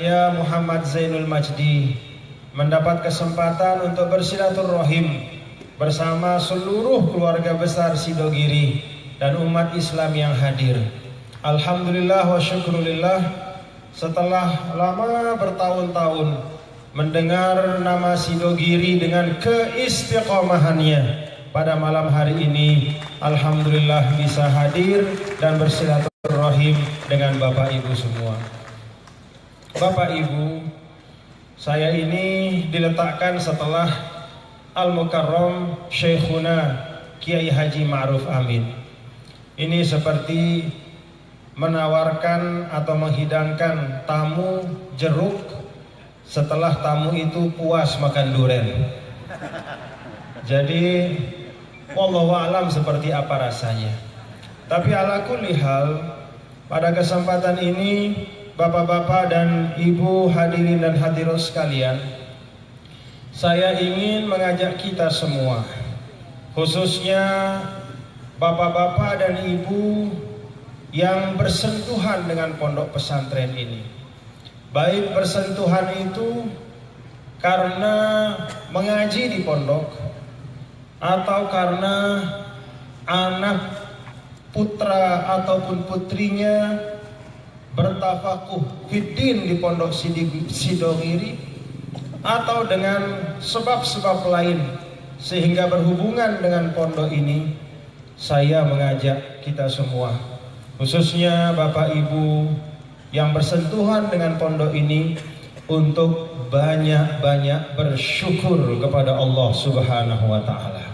saya Muhammad Zainul Majdi mendapat kesempatan untuk bersilaturahim bersama seluruh keluarga besar Sidogiri dan umat Islam yang hadir. Alhamdulillah wa syukurillah, setelah lama bertahun-tahun mendengar nama Sidogiri dengan keistiqomahannya, pada malam hari ini alhamdulillah bisa hadir dan bersilaturahim dengan Bapak Ibu semua. Bapak Ibu, saya ini diletakkan setelah Al-Mukarram Syekhuna Kiai Haji Ma'ruf Amin. Ini seperti menawarkan atau menghidangkan tamu jeruk setelah tamu itu puas makan duren. Jadi wallahu a'lam seperti apa rasanya. Tapi ala kulli hal, pada kesempatan ini Bapak-bapak dan Ibu hadirin dan hadirat sekalian, saya ingin mengajak kita semua, khususnya Bapak-bapak dan Ibu yang bersentuhan dengan pondok pesantren ini. Baik bersentuhan itu karena mengaji di pondok, atau karena anak putra ataupun putrinya bertafakuh fiddin di pondok Sidogiri, atau dengan sebab-sebab lain sehingga berhubungan dengan pondok ini. Saya mengajak kita semua, khususnya Bapak Ibu yang bersentuhan dengan pondok ini, untuk banyak-banyak bersyukur kepada Allah Subhanahu wa Ta'ala.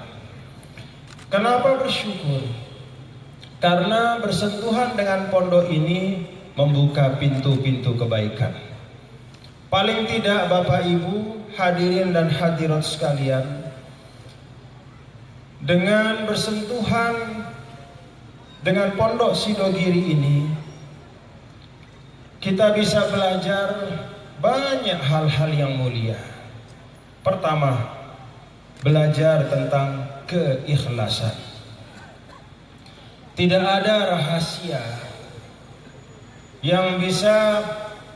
Kenapa bersyukur? Karena bersentuhan dengan pondok ini membuka pintu-pintu kebaikan. Paling tidak Bapak Ibu hadirin dan hadirat sekalian, dengan bersentuhan dengan pondok Sidogiri ini, kita bisa belajar banyak hal-hal yang mulia. Pertama, belajar tentang keikhlasan. Tidak ada rahasia yang bisa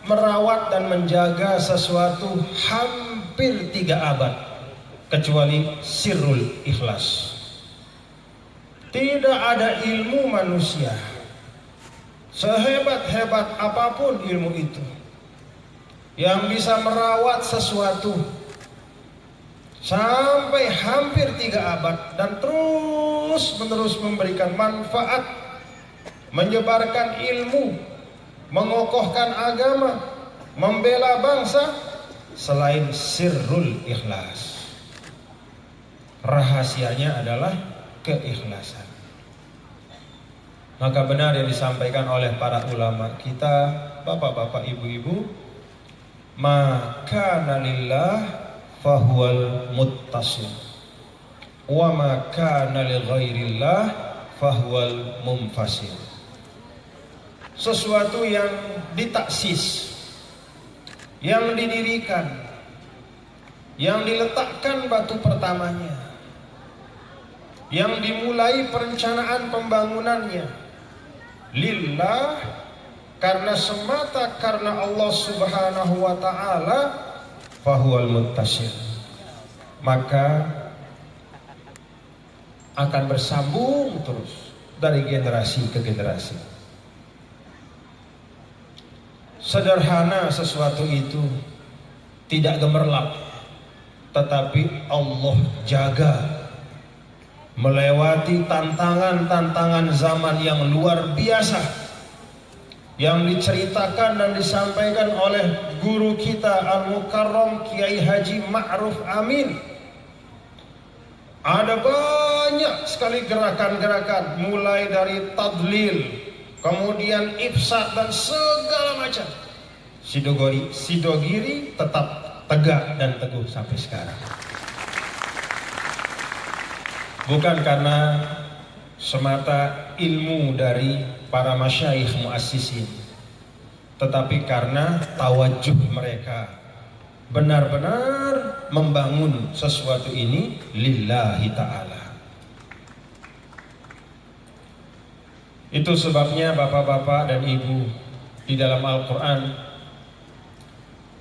merawat dan menjaga sesuatu hampir 3 abad kecuali sirrul ikhlas. Tidak ada ilmu manusia, sehebat-hebat apapun ilmu itu, yang bisa merawat sesuatu sampai hampir 3 abad dan terus menerus memberikan manfaat, menyebarkan ilmu, mengokohkan agama, membela bangsa, selain sirrul ikhlas. Rahasianya adalah keikhlasan. Maka benar yang disampaikan oleh para ulama kita, bapak-bapak, ibu-ibu, maka nalillah fahuwal muttasil, wa ma kana li ghairillah fahuwal munfasil. Sesuatu yang ditaksis, yang didirikan, yang diletakkan batu pertamanya, yang dimulai perencanaan pembangunannya lillah, karena semata karena Allah Subhanahu wa Ta'ala, fahuwal muttasil, maka akan bersambung terus dari generasi ke generasi. Sederhana sesuatu itu, tidak gemerlap, tetapi Allah jaga melewati tantangan-tantangan zaman yang luar biasa yang diceritakan dan disampaikan oleh guru kita Al-Mukarram Kiai Haji Ma'ruf Amin. Ada banyak sekali gerakan-gerakan, mulai dari tadlil, kemudian ifsad dan segala macam. Sidogiri tetap tegak dan teguh sampai sekarang. Bukan karena semata ilmu dari para masyayikh muassisin, tetapi karena tawajuh mereka benar-benar membangun sesuatu ini lillahi ta'ala. Itu sebabnya bapak-bapak dan ibu, di dalam Al-Quran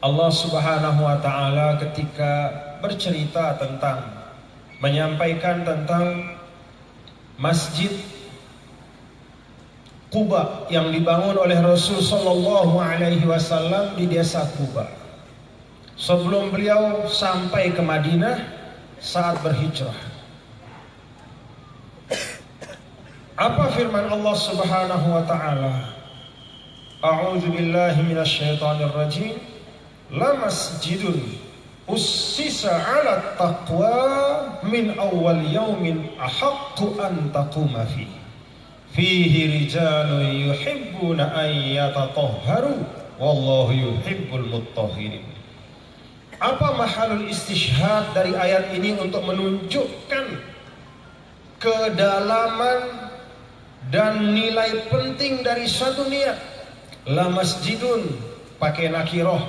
Allah Subhanahu wa taala ketika bercerita tentang menyampaikan tentang Masjid Quba yang dibangun oleh Rasul sallallahu alaihi wasallam di desa Quba. Sebelum beliau sampai ke Madinah saat berhijrah. Apa firman Allah Subhanahu wa taala? A'udzu billahi minasyaitonir rajim. La masjidun ussisa 'ala taqwa min awwal yaumin ahaqqu an taquma fihi. Fihi rijalun yuhibbuna an yatatahharu wallahu yuhibbul mutahhirin. Apa mahalul istishhad dari ayat ini untuk menunjukkan kedalaman dan nilai penting dari suatu niat. La masjidun pakai nakiroh,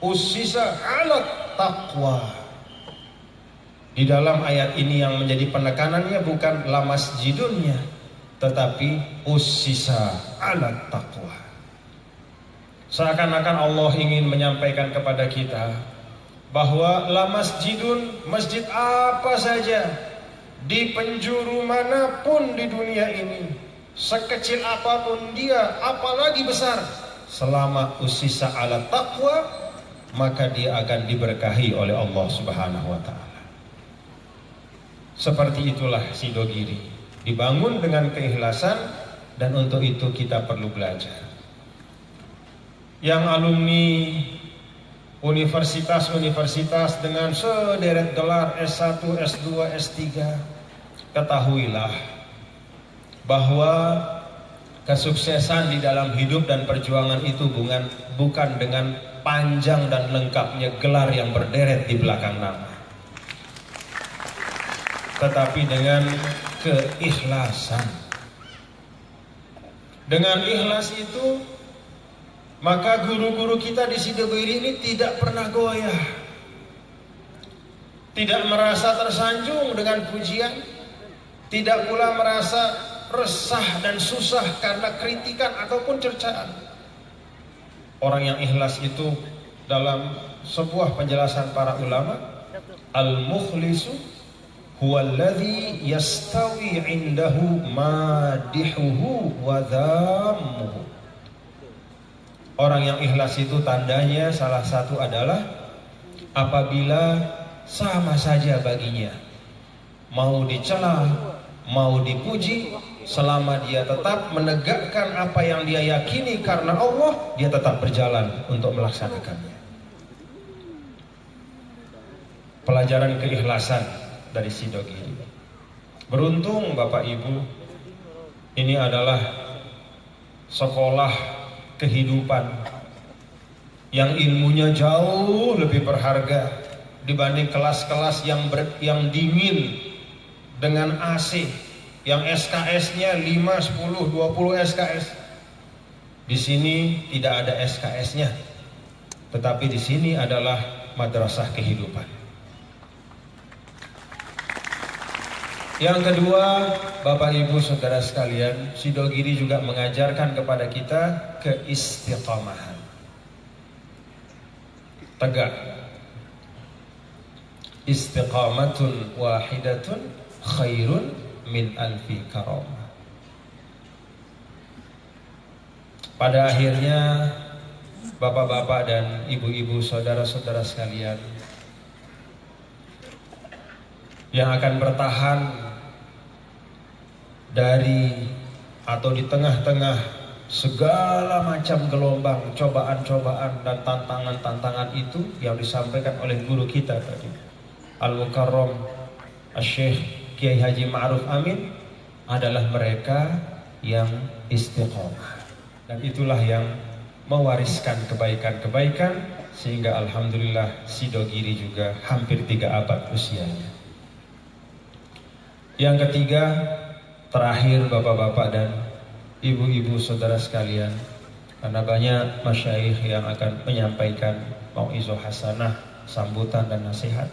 ussisa 'ala taqwa. Di dalam ayat ini yang menjadi penekanannya bukan la masjidunnya, tetapi ussisa 'ala taqwa. Seakan-akan Allah ingin menyampaikan kepada kita bahwa la masjidun, masjid apa saja di penjuru manapun di dunia ini, sekecil apapun dia, apalagi besar, selama ussisa 'ala taqwa, maka dia akan diberkahi oleh Allah Subhanahu wa taala. Seperti itulah Sidogiri, dibangun dengan keikhlasan, dan untuk itu kita perlu belajar. Yang alumni universitas-universitas dengan sederet gelar S1, S2, S3, ketahuilah bahwa kesuksesan di dalam hidup dan perjuangan itu bukan dengan panjang dan lengkapnya gelar yang berderet di belakang nama, tetapi dengan keikhlasan. Dengan ikhlas itu, maka guru-guru kita di Sidogiri ini tidak pernah goyah, tidak merasa tersanjung dengan pujian, tidak pula merasa resah dan susah karena kritikan ataupun cercaan. Orang yang ikhlas itu dalam sebuah penjelasan para ulama, al-mukhlisu huwallazi yastawi indahu madihuhu wa dhammuhu. Orang yang ikhlas itu tandanya salah satu adalah apabila sama saja baginya, mau dicela, mau dipuji, selama dia tetap menegakkan apa yang dia yakini karena Allah, dia tetap berjalan untuk melaksanakannya. Pelajaran keikhlasan dari Sidogiri. Beruntung Bapak Ibu, ini adalah sekolah kehidupan yang ilmunya jauh lebih berharga dibanding kelas-kelas yang dingin dengan AC, yang SKS-nya 5, 10, 20 SKS. Di sini tidak ada SKS-nya, tetapi di sini adalah madrasah kehidupan. Yang kedua, Bapak Ibu Saudara sekalian, Sidogiri juga mengajarkan kepada kita keistiqomahan. Tegak. Istiqamatun wahidatun khairun min alfi karamah. Pada akhirnya, bapak-bapak dan ibu-ibu saudara-saudara sekalian, yang akan bertahan dari atau di tengah-tengah segala macam gelombang, cobaan-cobaan dan tantangan-tantangan itu yang disampaikan oleh guru kita tadi, Al-Mukarram Asy-Syaikh Kiai Haji Ma'ruf Amin, adalah mereka yang istiqomah, dan itulah yang mewariskan kebaikan-kebaikan sehingga alhamdulillah Sidogiri juga hampir 3 abad usianya. Yang ketiga, terakhir bapak-bapak dan ibu-ibu saudara sekalian, karena banyak masyayikh yang akan menyampaikan mau'izah hasanah, sambutan dan nasihat,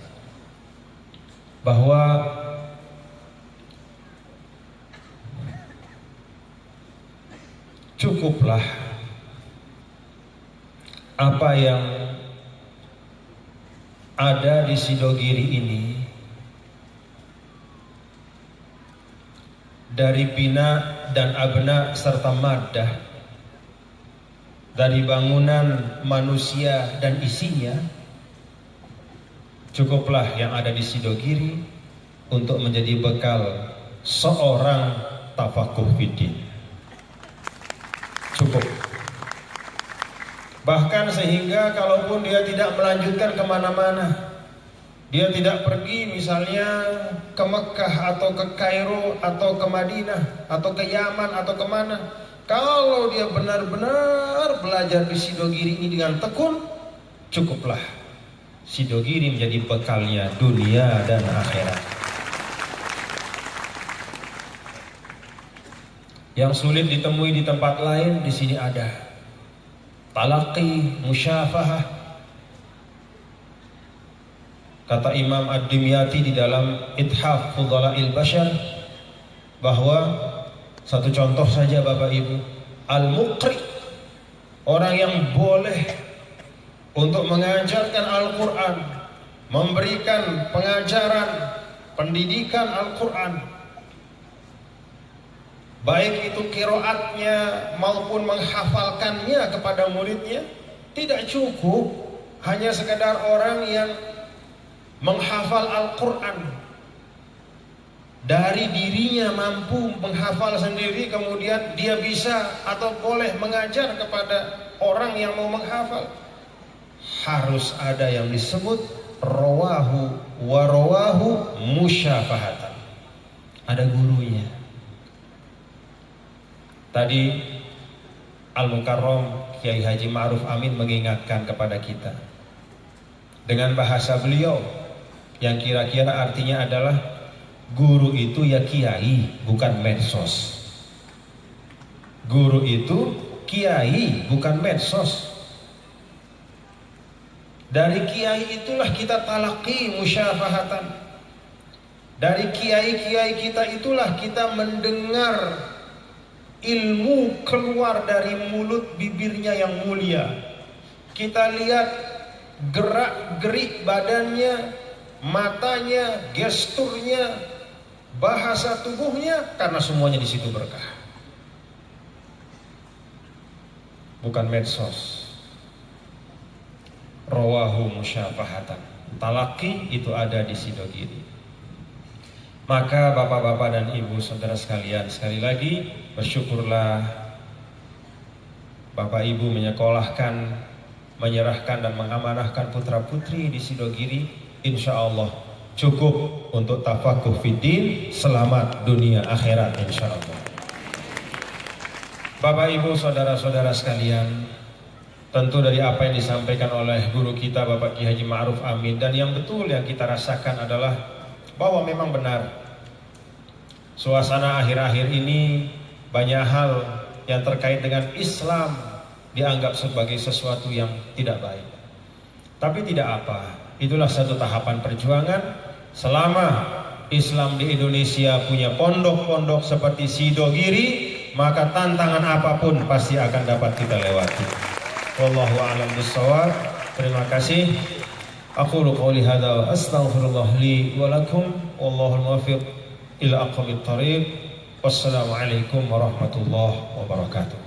bahwa cukuplah apa yang ada di Sidogiri ini dari bina dan abna serta maddah, dari bangunan manusia dan isinya, cukuplah yang ada di Sidogiri untuk menjadi bekal seorang tafakuh fiddin. Cukup. Bahkan sehingga kalaupun dia tidak melanjutkan kemana-mana, dia tidak pergi misalnya ke Mekah atau ke Kairo atau ke Madinah atau ke Yaman atau kemana, kalau dia benar-benar belajar di Sidogiri ini dengan tekun, cukuplah Sidogiri menjadi bekalnya dunia dan akhirat. Yang sulit ditemui di tempat lain, di sini ada. Talaqi, musyafahah. Kata Imam Ad-Dimyati di dalam Ithaf Fudhala'il Bashar, bahwa satu contoh saja Bapak Ibu, al-muqri, orang yang boleh untuk mengajarkan Al-Quran, memberikan pengajaran, pendidikan Al-Quran, baik itu qiraatnya maupun menghafalkannya kepada muridnya, tidak cukup hanya sekedar orang yang menghafal Al-Quran, dari dirinya mampu menghafal sendiri, kemudian dia bisa atau boleh mengajar kepada orang yang mau menghafal. Harus ada yang disebut rawahu wa rawahu musyafahatan, ada gurunya. Tadi Al-Mukarram Kiai Haji Ma'ruf Amin mengingatkan kepada kita dengan bahasa beliau yang kira-kira artinya adalah, guru itu ya kiai, bukan medsos. Guru itu kiai, bukan medsos. Dari kiai itulah kita talaqi musyafahatan. Dari kiai-kiai kita itulah kita mendengar ilmu keluar dari mulut bibirnya yang mulia. Kita lihat gerak-gerik badannya, matanya, gesturnya, bahasa tubuhnya, karena semuanya di situ berkah. Bukan medsos. Rawahu musyafahatan. Talaqi itu ada di Sidogiri. Maka bapak-bapak dan ibu saudara sekalian, sekali lagi bersyukurlah bapak ibu menyekolahkan, menyerahkan dan mengamanahkan putra-putri di Sidogiri. Insya Allah cukup untuk tafakuh fiddin, selamat dunia akhirat insya Allah. Bapak ibu saudara-saudara sekalian, tentu dari apa yang disampaikan oleh guru kita Bapak Kiai Haji Ma'ruf Amin, dan yang betul yang kita rasakan adalah bahwa memang benar suasana akhir-akhir ini banyak hal yang terkait dengan Islam dianggap sebagai sesuatu yang tidak baik. Tapi tidak apa, itulah satu tahapan perjuangan. Selama Islam di Indonesia punya pondok-pondok seperti Sidogiri, maka tantangan apapun pasti akan dapat kita lewati. Wallahu a'lam bishawab. Terima kasih. Aqulu qouli hadza wa astaghfirullah li wa lakum wallahu al-muwaffiq ila aqwamit thariq. Wassalamualaikum warahmatullahi wabarakatuh.